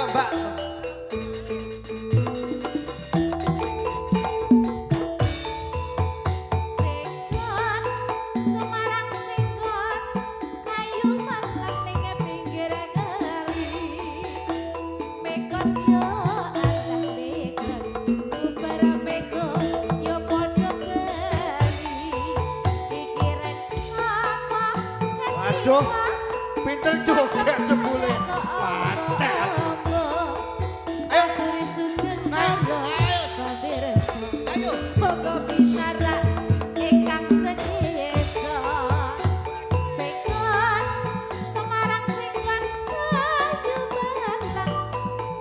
Yuk Mbak. Aduh, pinter juga jebule. Mantap. Ayo. Ayo. Pokok bicara ingkang sekeca Sengkon Semarang sengkon kayu batang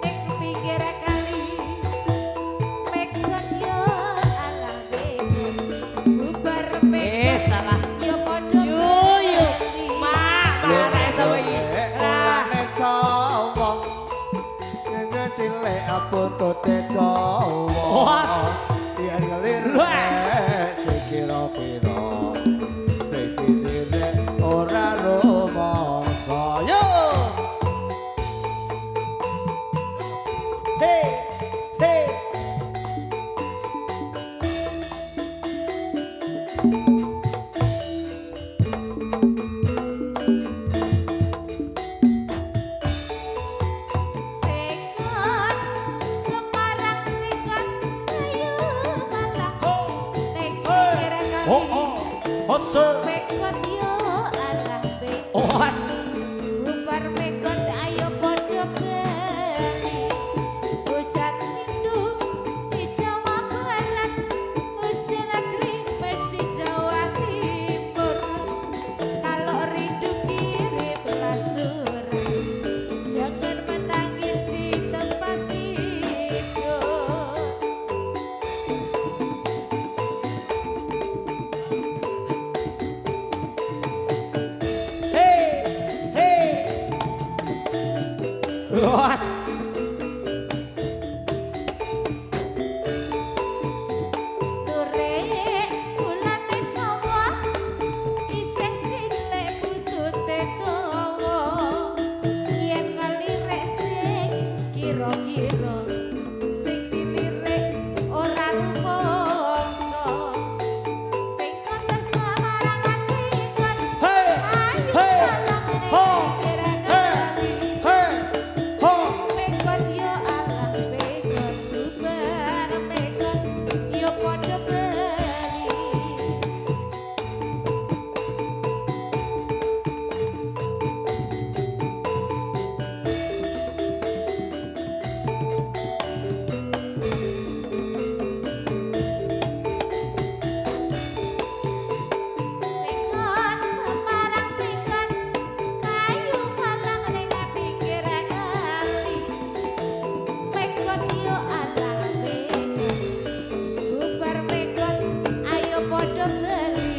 ning pinggir kali Mekot yo ala bekon bubar mekot salah yo padha yo marah sama iki Ora sowo. Nene cilik apotute dawa. Yen ngelir sing kira-kira sing dilirik ora rumangsa. Yo. hey hey Sengkon Semarang sengkon kayu batang ning pinggir oh kali oh hose Mekot yo ala bekon oh bubar mekot ayo padha bali hujan rindu di Jawa Barat hujan krimis di Jawa Timur kalau rindu kirim surat jangan menangis di tempat tidur hey hey luas Turek bulan sawa isih cilik butute dawa yen ngelirek sing kira-kira sing dilirik ora rumangsa sing konten Semarang asingkan hey ayo hey tolong ho ning hey hey ho Mekot yo alah bekot bubar mekot yo padha beli Sengkon Semarang sengkon kayu malang ning pinggir kali Mekot yo alah bekot bubar mekot ayo padha beli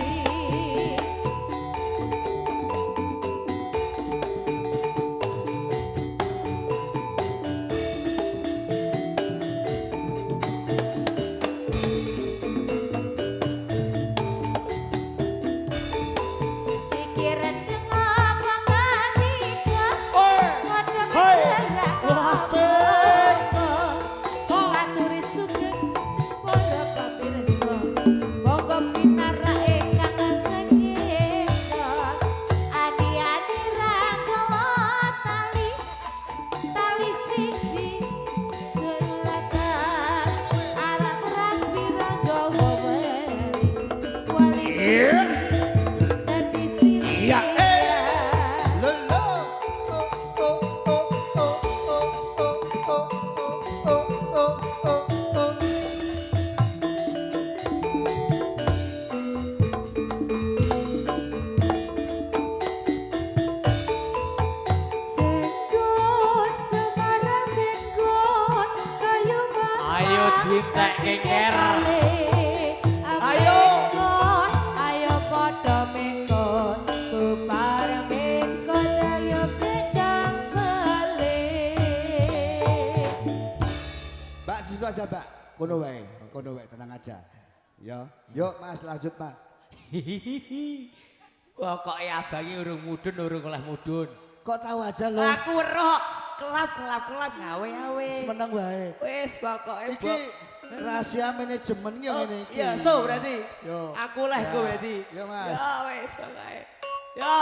pikiran ngapa katika padha bicara aturi sugeng padha kapirsa monggo pinara ingkang sekeca adi-adi ragawa tali siji gelatan arep rapi ragawa wali siji dadi siri Iya, Lolo. Oh, oh, oh, oh, oh, oh, oh, oh, oh, oh, oh. Sengkon Semarang sengkon kayu ayo ditek keker ayo ayo padha mengkon bubar mengkon ayo gedang balik Mbak situ aja Mbak. Kono wae, tenang aja. Ya, yuk Mas lanjut Mas. Pokoke abange urung mudhun urung oleh mudhun. Kok tahu aja lo? Aku weruh kelap ngawe. Semeneng wae. Wis pokoke Iki rahasia manajemen ya ngene iki. Iya, so berarti. Yo. Aku lah Ya. gue berarti. Ya, Mas. Ya wis pokoke. Ya.